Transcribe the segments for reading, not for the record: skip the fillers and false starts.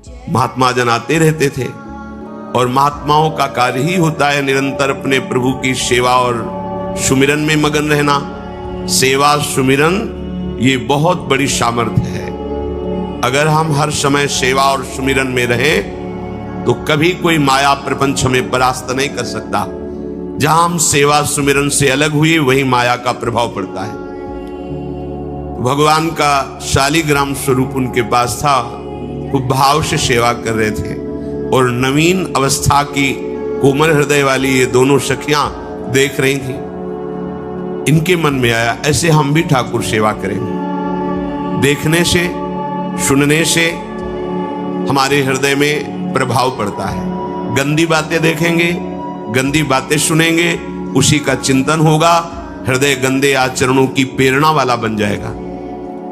महात्मा जन आते रहते थे और महात्माओं का कार्य ही होता है निरंतर अपने प्रभु की सेवा और सुमिरन में मगन रहना। सेवा सुमिरन ये बहुत बड़ी सामर्थ्य है। अगर हम हर समय सेवा और सुमिरन में रहें तो कभी कोई माया प्रपंच हमें परास्त नहीं कर सकता। जहां हम सेवा सुमिरन से अलग हुए वहीं माया का प्रभाव पड़ता है। भगवान का शालिग्राम स्वरूप उनके पास था, खूब भाव से सेवा कर रहे थे और नवीन अवस्था की कोमल हृदय वाली ये दोनों सखियां देख रही थी। इनके मन में आया ऐसे हम भी ठाकुर सेवा करेंगे। देखने से सुनने से हमारे हृदय में प्रभाव पड़ता है। गंदी बातें देखेंगे, गंदी बातें सुनेंगे, उसी का चिंतन होगा, हृदय गंदे आचरणों की प्रेरणा वाला बन जाएगा।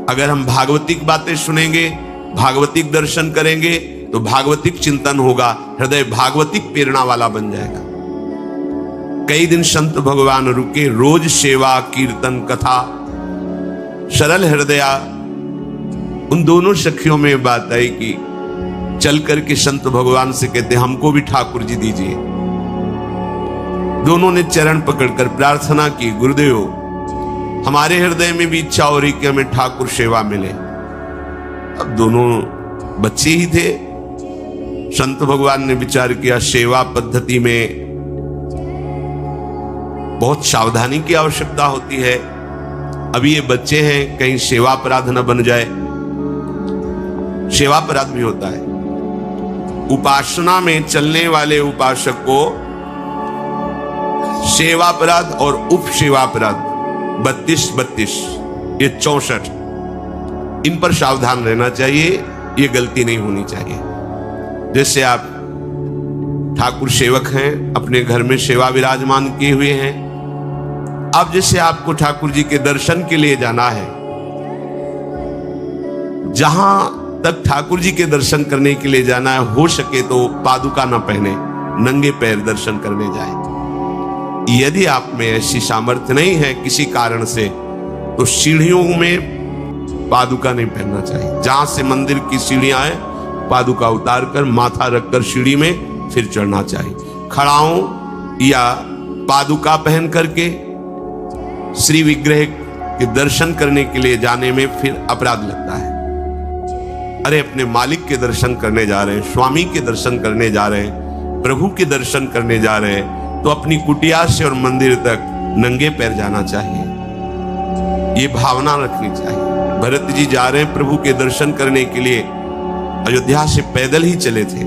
अगर हम भागवतिक बातें सुनेंगे, भागवतिक दर्शन करेंगे तो भागवतिक चिंतन होगा, हृदय भागवतिक प्रेरणा वाला बन जाएगा। कई दिन संत भगवान रुके, रोज सेवा कीर्तन कथा, सरल हृदया। उन दोनों सखियों में बात आई कि चल करके संत भगवान से कहते हमको भी ठाकुर जी दीजिए। दोनों ने चरण पकड़कर प्रार्थना की, गुरुदेव हमारे हृदय में भी इच्छा हो रही कि हमें ठाकुर सेवा मिले। अब दोनों बच्चे ही थे। संत भगवान ने विचार किया सेवा पद्धति में बहुत सावधानी की आवश्यकता होती है। अभी ये बच्चे हैं, कहीं सेवा अपराध न बन जाए। सेवा अपराध भी होता है। उपासना में चलने वाले उपासक को सेवा अपराध और उप सेवा अपराध 32 ये 64 इन पर सावधान रहना चाहिए। ये गलती नहीं होनी चाहिए। जैसे आप ठाकुर सेवक हैं, अपने घर में सेवा विराजमान किए हुए हैं। अब जैसे आपको ठाकुर जी के दर्शन के लिए जाना है, जहां तक ठाकुर जी के दर्शन करने के लिए जाना है, हो सके तो पादुका ना पहने, नंगे पैर दर्शन करने जाए। यदि आप में ऐसी सामर्थ्य नहीं है किसी कारण से, तो सीढ़ियों में पादुका नहीं पहनना चाहिए। जहां से मंदिर की सीढ़ियां हैं, पादुका उतार कर माथा रखकर सीढ़ी में फिर चढ़ना चाहिए। खड़ाओं या पादुका पहन करके श्री विग्रह के दर्शन करने के लिए जाने में फिर अपराध लगता है। अरे अपने मालिक के दर्शन करने जा रहे हैं, स्वामी के दर्शन करने जा रहे हैं, प्रभु के दर्शन करने जा रहे हैं, तो अपनी कुटिया से और मंदिर तक नंगे पैर जाना चाहिए। ये भावना रखनी चाहिए। भरत जी जा रहे हैं प्रभु के दर्शन करने के लिए, अयोध्या से पैदल ही चले थे,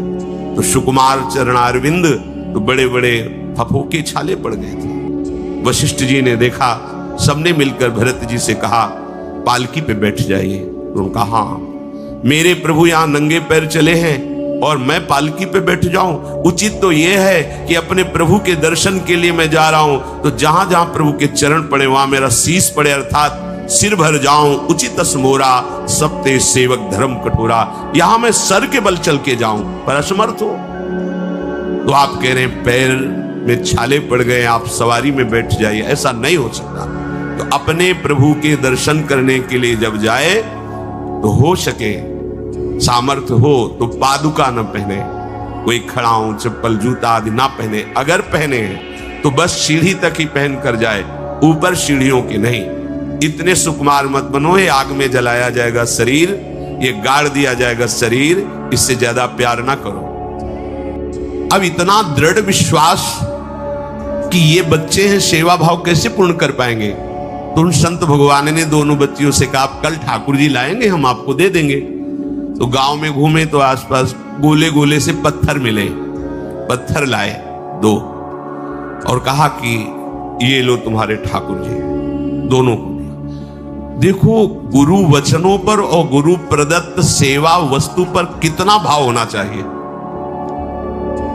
तो सुकुमार चरणारविंद तो बड़े बड़े फफोके छाले पड़ गए थे। वशिष्ठ जी ने देखा, सबने मिलकर भरत जी से कहा पालकी पे बैठ जाइए। उन्होंने कहा हाँ, मेरे प्रभु यहां नंगे पैर चले हैं और मैं पालकी पे बैठ जाऊं? उचित तो यह है कि अपने प्रभु के दर्शन के लिए मैं जा रहा हूं, तो जहां जहां प्रभु के चरण पड़े वहां मेरा शीश पड़े, अर्थात सिर भर जाऊं। उचित मोरा सबते सेवक धर्म कठोरा, यहां मैं सर के बल चल के जाऊं, पर असमर्थ हो। तो आप कह रहे हैं पैर में छाले पड़ गए, आप सवारी में बैठ जाइए। ऐसा नहीं हो सकता। तो अपने प्रभु के दर्शन करने के लिए जब जाए तो हो सके सामर्थ्य हो तो पादुका न पहने, कोई खड़ाऊं चप्पल जूता आदि ना पहने। अगर पहने हैं तो बस सीढ़ी तक ही पहन कर जाए, ऊपर सीढ़ियों के नहीं। इतने सुकुमार मत बनो, ये आग में जलाया जाएगा शरीर, ये गाड़ दिया जाएगा शरीर, इससे ज्यादा प्यार ना करो। अब इतना दृढ़ विश्वास कि ये बच्चे हैं, सेवा भाव कैसे पूर्ण कर पाएंगे? तो उन संत भगवान ने दोनों बच्चियों से कहा कल ठाकुर जी लाएंगे, हम आपको दे देंगे। तो गांव में घूमे तो आसपास गोले गोले से पत्थर मिले, पत्थर लाए 2 और कहा कि ये लो तुम्हारे ठाकुर जी। दोनों को देखो, गुरु वचनों पर और गुरु प्रदत्त सेवा वस्तु पर कितना भाव होना चाहिए।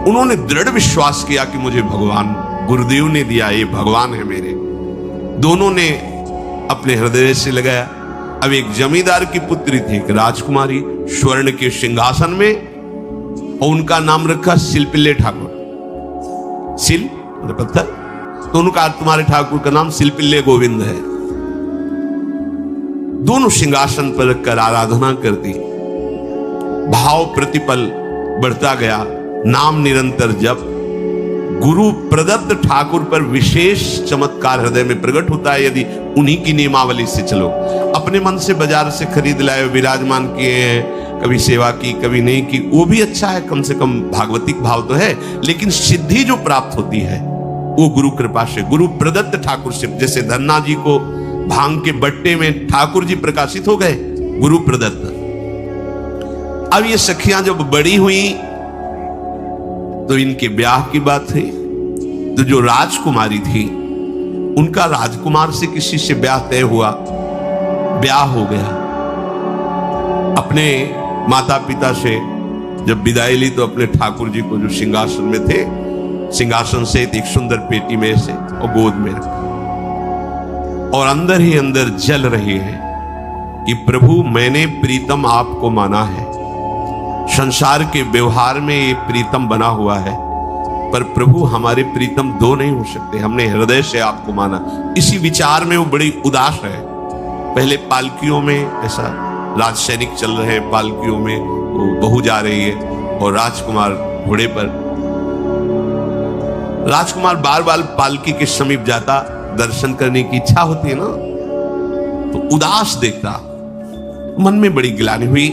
उन्होंने दृढ़ विश्वास किया कि मुझे भगवान गुरुदेव ने दिया, ये भगवान है मेरे। दोनों ने अपने हृदय से लगाया। अब एक जमींदार की पुत्री थी, एक राजकुमारी, स्वर्ण के सिंहासन में, और उनका नाम रखा शिल्पिल्ले ठाकुर। शिल पत्थर, तो उनका तुम्हारे ठाकुर का नाम शिल्पिल्ले गोविंद है। दोनों सिंहासन पर रखकर आराधना करती। भाव प्रतिपल बढ़ता गया, नाम निरंतर जप। गुरु प्रदत्त ठाकुर पर विशेष चमत्कार हृदय में प्रकट होता है यदि उन्हीं की नियमावली से चलो। अपने मन से बाजार से खरीद लाए, विराजमान किए हैं, कभी सेवा की कभी नहीं की, वो भी अच्छा है, कम से कम भागवतिक भाव तो है, लेकिन सिद्धि जो प्राप्त होती है वो गुरु कृपा से, गुरु प्रदत्त ठाकुर से। जैसे धन्ना जी को भांग के बट्टे में ठाकुर जी प्रकाशित हो गए, गुरु प्रदत्त। अब ये सखियां जब बड़ी हुई तो इनके ब्याह की बात थी। तो जो राजकुमारी थी उनका राजकुमार से किसी से ब्याह तय हुआ, ब्याह हो गया। अपने माता पिता से जब विदाई ली तो अपने ठाकुर जी को जो सिंहासन में थे, सिंहासन से एक सुंदर पेटी में से और गोद में रखा, और अंदर ही अंदर जल रही है कि प्रभु मैंने प्रीतम आपको माना है, संसार के व्यवहार में ये प्रीतम बना हुआ है, पर प्रभु हमारे प्रीतम दो नहीं हो सकते, हमने हृदय से आपको माना। इसी विचार में वो बड़ी उदास है। पहले पालकियों में ऐसा राज सैनिक चल रहे हैं, पालकियों में वो बहू जा रही है और राजकुमार घोड़े पर। राजकुमार बार बार पालकी के समीप जाता, दर्शन करने की इच्छा होती है ना, तो उदास देखता, मन में बड़ी गिलानी हुई।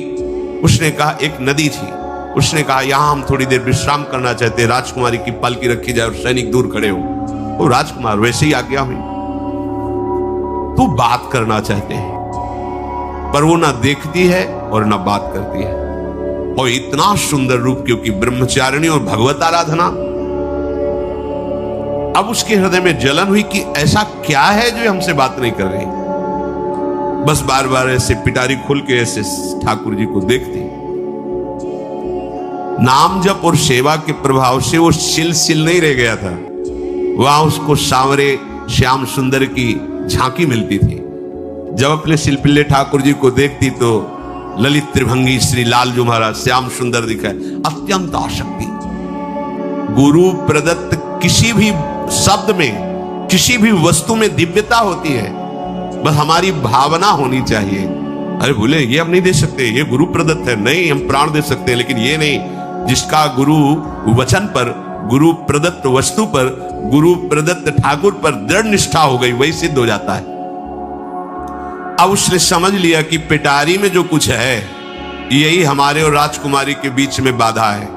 उसने कहा, एक नदी थी, उसने कहा यहां हम थोड़ी देर विश्राम करना चाहते हैं, राजकुमारी की पालकी रखी जाए और सैनिक दूर खड़े हो। तो राजकुमार वैसे ही आज्ञा हुई। तो बात करना चाहते हैं पर वो ना देखती है और ना बात करती है, और इतना सुंदर रूप, क्योंकि ब्रह्मचारिणी और भगवत आराधना। अब उसके हृदय में जलन हुई कि ऐसा क्या है जो हमसे बात नहीं कर रही। बस बार बार ऐसे पिटारी खोल के ऐसे ठाकुर जी को देखती। नाम जप और सेवा के प्रभाव से वो सिल नहीं रह गया था, वहां उसको सांवरे श्याम सुंदर की झांकी मिलती थी। जब अपने शिल्पिल्ले ठाकुर जी को देखती तो ललित त्रिभंगी श्री लाल जो महाराज श्याम सुंदर दिखाए, अत्यंत आसक्ति। गुरु प्रदत्त किसी भी शब्द में, किसी भी वस्तु में दिव्यता होती है, बस हमारी भावना होनी चाहिए। अरे बोले ये हम नहीं दे सकते, ये गुरु प्रदत्त है, नहीं हम प्राण दे सकते हैं, लेकिन ये नहीं। जिसका गुरु वचन पर, गुरु प्रदत्त वस्तु पर, गुरु प्रदत्त ठाकुर पर दृढ़ निष्ठा हो गई, वही सिद्ध हो जाता है। अब उसने समझ लिया कि पिटारी में जो कुछ है यही हमारे और राजकुमारी के बीच में बाधा है।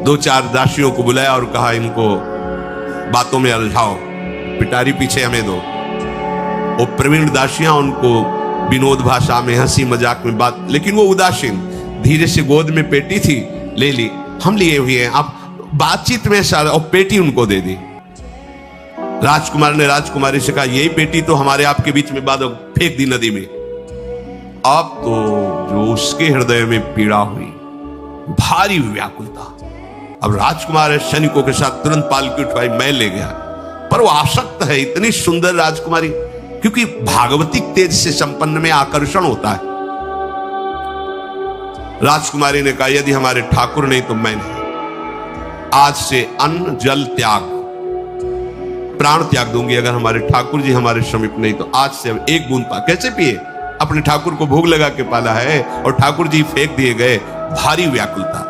दो चार दासियों को बुलाया और कहा इनको बातों में उलझाओ, पिटारी पीछे हमें दो। वो प्रवीण दासियां उनको विनोद भाषा में, हंसी मजाक में बात, लेकिन वो उदासीन। धीरे से गोद में पेटी थी, ले ली, हम लिए हुए हैं, आप बातचीत में सारा, और पेटी उनको दे दी। राजकुमार ने राजकुमारी से कहा यही पेटी तो हमारे आपके बीच में बात, फेंक दी नदी में। अब तो जो उसके हृदय में पीड़ा हुई, भारी व्याकुलता। अब राजकुमार सैनिकों के साथ तुरंत पालकी उठवाई, मैं ले गया, पर वो आसक्त है, इतनी सुंदर राजकुमारी, क्योंकि भागवतिक तेज से संपन्न में आकर्षण होता है। राजकुमारी ने कहा यदि हमारे ठाकुर नहीं तो मैं नहीं, आज से अन्न जल त्याग, प्राण त्याग दूंगी अगर हमारे ठाकुर जी हमारे समीप नहीं तो। आज से अब एक बूंद पा, कैसे पिए, अपने ठाकुर को भोग लगा के पाला है और ठाकुर जी फेंक दिए गए। भारी व्याकुलता,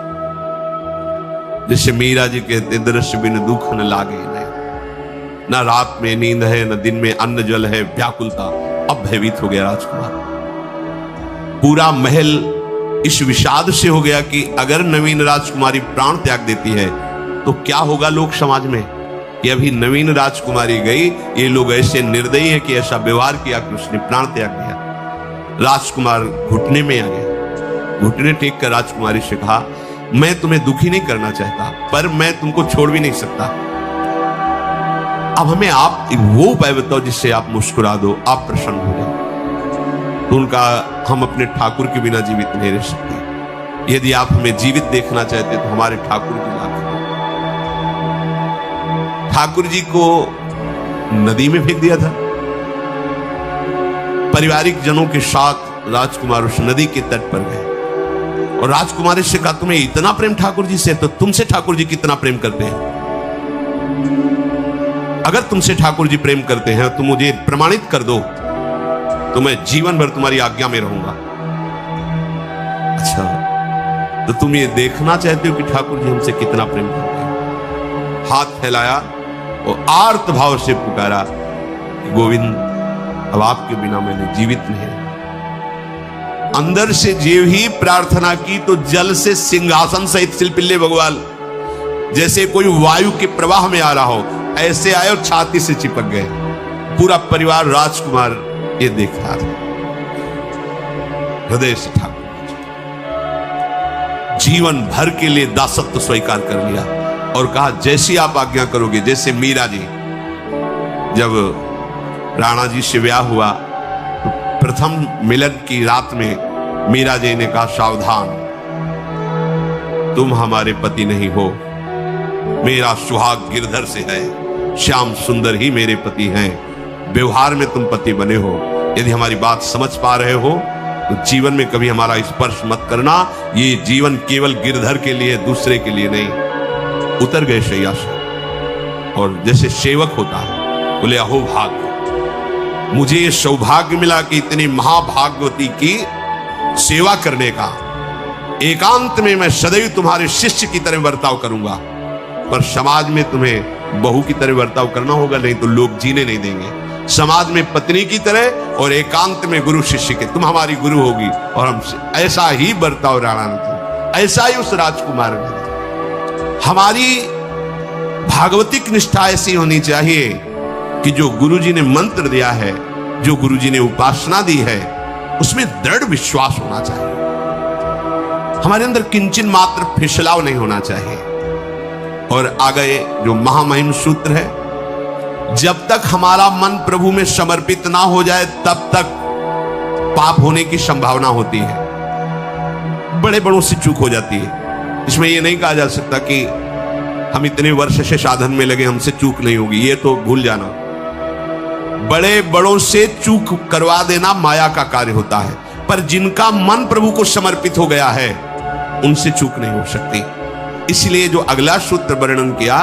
जैसे मीरा जी कहते दृश्य बिन दुख न लागे, न रात में नींद है न दिन में अन्न जल है, व्याकुलता। अब भयभीत हो गया राजकुमार। पूरा महल इस विषाद से हो गया कि अगर नवीन राजकुमारी प्राण त्याग देती है तो क्या होगा लोक समाज में, कि अभी नवीन राजकुमारी गई, ये लोग ऐसे निर्दयी हैं कि ऐसा व्यवहार किया कि उसने प्राण त्याग दिया। राजकुमार घुटने में आ गया, घुटने टेक कर राजकुमारी से कहा मैं तुम्हें दुखी नहीं करना चाहता, पर मैं तुमको छोड़ भी नहीं सकता। अब हमें आप वो उपाय बताओ जिससे आप मुस्कुरा दो, आप प्रसन्न हो जाओ। तो उनका हम अपने ठाकुर के बिना जीवित नहीं रह सकते, यदि आप हमें जीवित देखना चाहते तो हमारे ठाकुर की लाख। ठाकुर जी को नदी में फेंक दिया था। पारिवारिक जनों के साथ राजकुमार उस नदी के तट पर गए और राजकुमारी से कहा तुम्हें इतना प्रेम ठाकुर जी से, तो तुमसे ठाकुर जी कितना प्रेम करते हैं? अगर तुमसे ठाकुर जी प्रेम करते हैं तो मुझे प्रमाणित कर दो, तो मैं जीवन भर तुम्हारी आज्ञा में रहूंगा। अच्छा, तो तुम ये देखना चाहते हो कि ठाकुर जी हमसे कितना प्रेम करते हैं। हाथ फैलाया और आर्त भाव से पुकारा, गोविंद अब आपके बिना मैंने जीवित नहीं। अंदर से जेव ही प्रार्थना की तो जल से सिंहासन सहित शिल्पिल्ले भगवान जैसे कोई वायु के प्रवाह में आ रहा हो, ऐसे आए और छाती से चिपक गए। पूरा परिवार राजकुमार ये देख रहा था। हृदय से ठाकुर जीवन भर के लिए दासत्व स्वीकार कर लिया और कहा जैसी आप आज्ञा करोगे। जैसे मीरा जी, जब राणा जी से ब्याह हुआ तो प्रथम मिलन की रात में मीरा जी ने कहा सावधान, तुम हमारे पति नहीं हो, मेरा सुहाग गिरधर से है, श्याम सुंदर ही मेरे पति हैं। व्यवहार में तुम पति बने हो, यदि हमारी बात समझ पा रहे हो तो जीवन में कभी हमारा स्पर्श मत करना। ये जीवन केवल गिरधर के लिए, दूसरे के लिए नहीं। उतर गए शैया से और जैसे सेवक होता है बोले अहो भाग्य, मुझे ये सौभाग्य मिला कि इतनी महाभागवती की सेवा करने का। एकांत में मैं सदैव तुम्हारे शिष्य की तरह बर्ताव करूंगा, पर समाज में तुम्हें बहू की तरह बर्ताव करना होगा, नहीं तो लोग जीने नहीं देंगे। समाज में पत्नी की तरह और एकांत में गुरु शिष्य के, तुम हमारी गुरु होगी और हमसे ऐसा ही बर्ताव राणा ने किया, ऐसा ही उस राजकुमार ने। हमारी भागवतिक निष्ठा ऐसी होनी चाहिए कि जो गुरुजी ने मंत्र दिया है, जो गुरुजी ने उपासना दी है, उसमें दृढ़ विश्वास होना चाहिए। हमारे अंदर किंचन मात्र फिसलाव नहीं होना चाहिए। और आगे जो महामहिम सूत्र है, जब तक हमारा मन प्रभु में समर्पित ना हो जाए तब तक पाप होने की संभावना होती है। बड़े बड़ों से चूक हो जाती है। इसमें यह नहीं कहा जा सकता कि हम इतने वर्ष से साधन में लगे, हमसे चूक नहीं होगी, ये तो भूल जाना। बड़े बड़ों से चूक करवा देना माया का कार्य होता है, पर जिनका मन प्रभु को समर्पित हो गया है उनसे चूक नहीं हो सकती। इसलिए जो अगला सूत्र वर्णन किया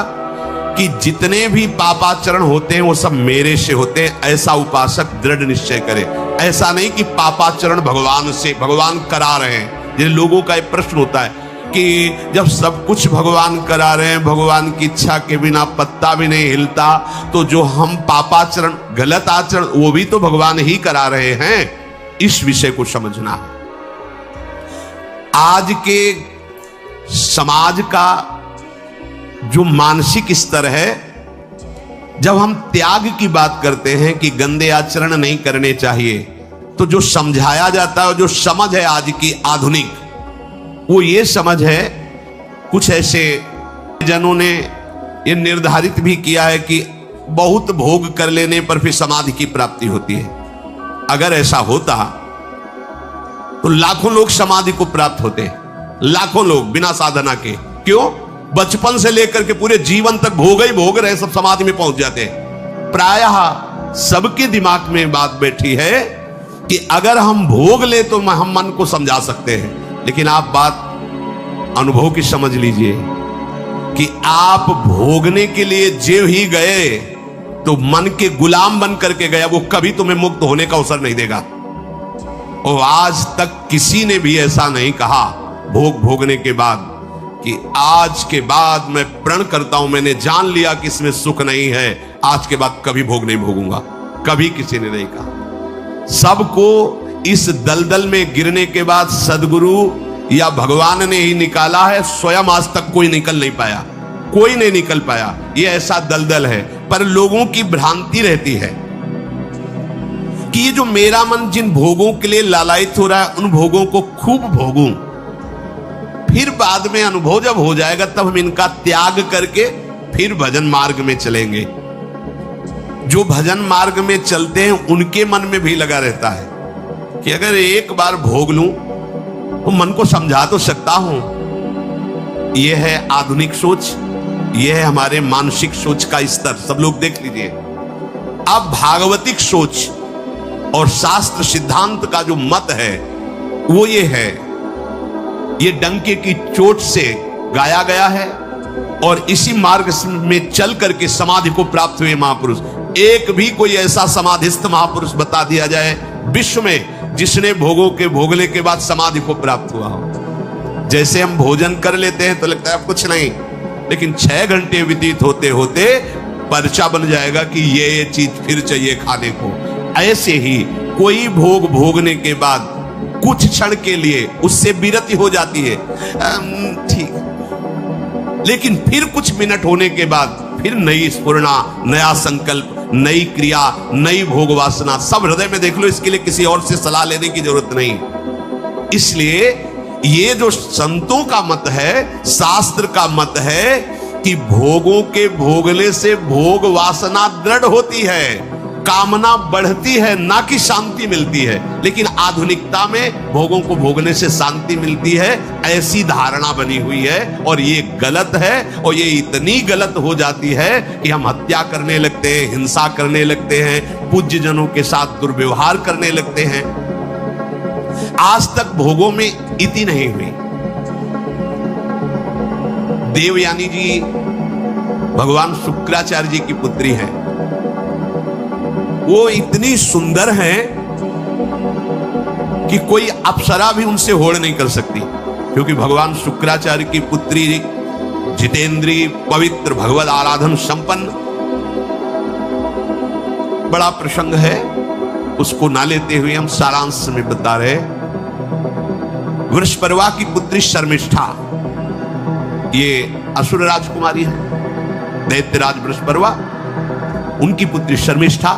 कि जितने भी पापाचरण होते हैं वो सब मेरे से होते हैं, ऐसा उपासक दृढ़ निश्चय करे। ऐसा नहीं कि पापाचरण भगवान से, भगवान करा रहे हैं। जिन लोगों का एक प्रश्न होता है कि जब सब कुछ भगवान करा रहे हैं, भगवान की इच्छा के बिना पत्ता भी नहीं हिलता, तो जो हम पापाचरण, गलत आचरण, वो भी तो भगवान ही करा रहे हैं। इस विषय को समझना है। आज के समाज का जो मानसिक स्तर है, जब हम त्याग की बात करते हैं कि गंदे आचरण नहीं करने चाहिए, तो जो समझाया जाता है, जो समझ है आज की आधुनिक, वो ये समझ है, कुछ ऐसे जनों ने ये निर्धारित भी किया है कि बहुत भोग कर लेने पर फिर समाधि की प्राप्ति होती है। अगर ऐसा होता तो लाखों लोग समाधि को प्राप्त होते, लाखों लोग बिना साधना के। क्यों? बचपन से लेकर के पूरे जीवन तक भोग ही भोग रहे, सब समाधि में पहुंच जाते हैं। प्रायः सबके दिमाग में बात बैठी है कि अगर हम भोग ले तो हम मन को समझा सकते हैं, लेकिन आप बात अनुभव की समझ लीजिए कि आप भोगने के लिए जेव ही गए तो मन के गुलाम बन करके गया, वो कभी तुम्हें मुक्त होने का अवसर नहीं देगा। और आज तक किसी ने भी ऐसा नहीं कहा भोग भोगने के बाद कि आज के बाद मैं प्रण करता हूं, मैंने जान लिया कि इसमें सुख नहीं है, आज के बाद कभी भोग नहीं भोगूंगा। कभी किसी ने नहीं कहा। सबको इस दलदल में गिरने के बाद सदगुरु या भगवान ने ही निकाला है, स्वयं आज तक कोई निकल नहीं पाया, कोई नहीं निकल पाया। ये ऐसा दलदल है। पर लोगों की भ्रांति रहती है कि ये जो मेरा मन जिन भोगों के लिए लालायित हो रहा है, उन भोगों को खूब भोगूं, फिर बाद में अनुभव जब हो जाएगा तब हम इनका त्याग करके फिर भजन मार्ग में चलेंगे। जो भजन मार्ग में चलते हैं उनके मन में भी लगा रहता है कि अगर एक बार भोग लूं तो मन को समझा तो सकता हूं। यह है आधुनिक सोच, यह है हमारे मानसिक सोच का स्तर। सब लोग देख लीजिए। अब भागवतिक सोच और शास्त्र सिद्धांत का जो मत है वो ये है, ये डंके की चोट से गाया गया है और इसी मार्ग में चल करके समाधि को प्राप्त हुए महापुरुष। एक भी कोई ऐसा समाधिस्थ महापुरुष बता दिया जाए विश्व में जिसने भोगों के भोगने के बाद समाधि को प्राप्त हुआ हो। जैसे हम भोजन कर लेते हैं तो लगता है अब कुछ नहीं, लेकिन 6 घंटे व्यतीत होते होते पर्चा बन जाएगा कि ये चीज फिर चाहिए खाने को। ऐसे ही कोई भोग भोगने के बाद कुछ क्षण के लिए उससे विरति हो जाती है, ठीक, लेकिन फिर कुछ मिनट होने के बाद फिर नई स्फुरना, नया संकल्प, नई क्रिया, नई भोग वासना सब हृदय में देख लो। इसके लिए किसी और से सलाह लेने की जरूरत नहीं। इसलिए ये जो संतों का मत है, शास्त्र का मत है कि भोगों के भोगने से भोग वासना दृढ़ होती है, कामना बढ़ती है, ना कि शांति मिलती है। लेकिन आधुनिकता में भोगों को भोगने से शांति मिलती है, ऐसी धारणा बनी हुई है और ये गलत है। और ये इतनी गलत हो जाती है कि हम हत्या करने लगते हैं, हिंसा करने लगते हैं, पूज्य जनों के साथ दुर्व्यवहार करने लगते हैं। आज तक भोगों में इति नहीं हुई। देवयानी जी भगवान शुक्राचार्य जी की पुत्री हैं। वो इतनी सुंदर हैं कि कोई अप्सरा भी उनसे होड़ नहीं कर सकती, क्योंकि भगवान शुक्राचार्य की पुत्री जितेंद्री, पवित्र, भगवत आराधन संपन्न। बड़ा प्रसंग है, उसको ना लेते हुए हम सारांश में बता रहे। वृषपर्वा की पुत्री शर्मिष्ठा, ये असुर राजकुमारी है, दैत्यराज वृषपर्वा, उनकी पुत्री शर्मिष्ठा,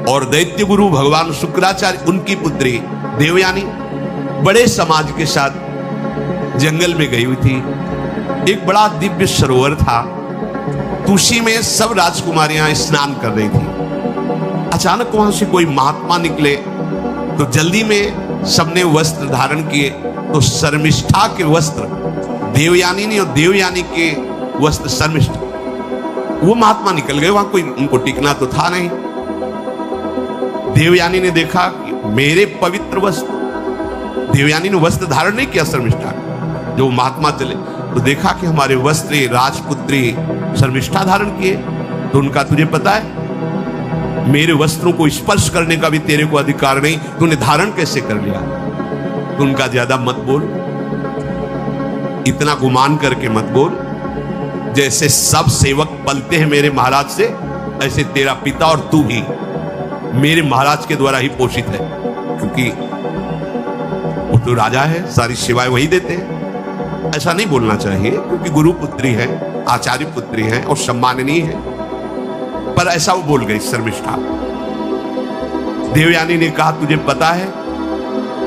और दैत्य गुरु भगवान शुक्राचार्य उनकी पुत्री देवयानी बड़े समाज के साथ जंगल में गई हुई थी। एक बड़ा दिव्य सरोवर था, तुलसी में सब राजकुमारियां स्नान कर रही थी। अचानक वहां से कोई महात्मा निकले तो जल्दी में सबने वस्त्र धारण किए। तो शर्मिष्ठा के वस्त्र देवयानी ने और देवयानी के वस्त्र शर्मिष्ठा, वो महात्मा निकल गए। वहां कोई उनको टिकना तो था नहीं। देवयानी ने देखा कि मेरे पवित्र वस्त्र, देवयानी ने वस्त्र धारण नहीं किया शर्मिष्ठा, जो महात्मा चले तो देखा कि हमारे वस्त्र राजपुत्री शर्मिष्ठा धारण किए। तो उनका, तुझे पता है मेरे वस्त्रों को स्पर्श करने का भी तेरे को अधिकार नहीं, तूने धारण कैसे कर लिया? तो उनका, ज्यादा मत बोल, इतना गुमान करके मत बोल। जैसे सब सेवक पलते हैं मेरे महाराज से, ऐसे तेरा पिता और तू भी मेरे महाराज के द्वारा ही पोषित है, क्योंकि वो तो राजा है, सारी सेवाएं वही देते हैं। ऐसा नहीं बोलना चाहिए, क्योंकि गुरु पुत्री है, आचार्य पुत्री है और सम्माननीय है। पर ऐसा वो बोल गई शर्मिष्ठा। देवयानी ने कहा, तुझे पता है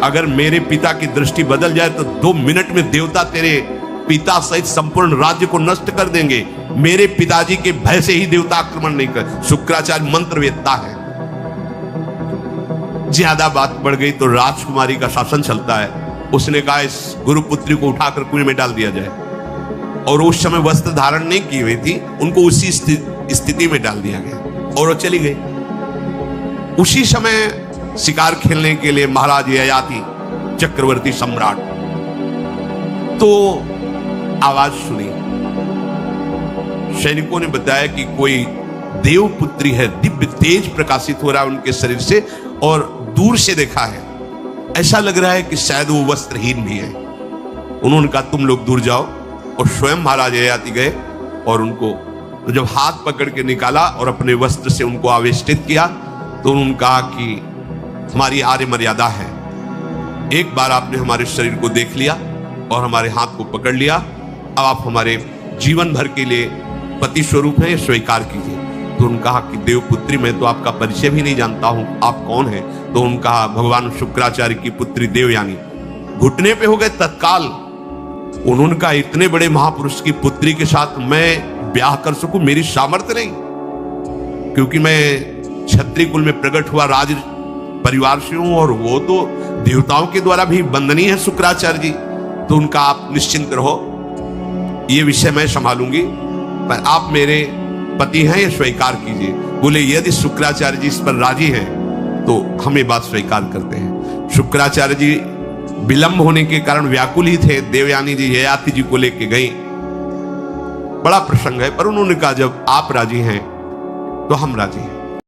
अगर मेरे पिता की दृष्टि बदल जाए तो 2 मिनट में देवता तेरे पिता सहित संपूर्ण राज्य को नष्ट कर देंगे। मेरे पिताजी के भय से ही देवता आक्रमण नहीं कर। शुक्राचार्य मंत्रवेत्ता है। ज्यादा बात बढ़ गई तो राजकुमारी का शासन चलता है। उसने कहा इस गुरुपुत्री को उठाकर कुएं में डाल दिया जाए, और उस समय वस्त्र धारण नहीं की हुई थी, उनको उसी स्थिति में डाल दिया गया और वो चली गई। उसी समय शिकार खेलने के लिए महाराज ययाति चक्रवर्ती सम्राट तो आवाज सुनी। सैनिकों ने बताया कि कोई देवपुत्री है, दिव्य तेज प्रकाशित हो रहा है उनके शरीर से, और दूर से देखा है ऐसा लग रहा है कि शायद वो वस्त्रहीन भी है। उन्होंने कहा तुम लोग दूर जाओ, और स्वयं महाराज ययाति गए और उनको तो जब हाथ पकड़ के निकाला और अपने वस्त्र से उनको आवेष्टित किया तो उन्होंने कहा कि हमारी आर्य मर्यादा है, एक बार आपने हमारे शरीर को देख लिया और हमारे हाथ को पकड़ लिया, अब आप हमारे जीवन भर के लिए पति स्वरूप हैं, स्वीकार कीजिए। तो उन्होंने कहा कि देवपुत्री, मैं तो आपका परिचय भी नहीं जानता हूं, आप कौन हैं? तो उन्होंने कहा भगवान शुक्राचार्य की पुत्री देवयानी। घुटने पे हो गए तत्काल। उन्होंने कहा इतने बड़े महापुरुष की पुत्री के साथ मैं ब्याह कर सकूं, मेरी सामर्थ्य नहीं, क्योंकि मैं क्षत्रिय कुल में प्रकट हुआ राज परिवार से हूं, और वो तो देवताओं के द्वारा भी वंदनीय है शुक्राचार्य जी। तो उनका आप निश्चिंत रहो, ये विषय मैं संभालूंगी, पर आप मेरे पति हैं, ये स्वीकार कीजिए। बोले यदि शुक्राचार्य जी इस पर राजी हैं तो हम ये बात स्वीकार करते हैं। शुक्राचार्य जी विलंब होने के कारण व्याकुल ही थे। देवयानी जी ययाति जी को लेके गई। बड़ा प्रसंग है, पर उन्होंने कहा जब आप राजी हैं तो हम राजी हैं।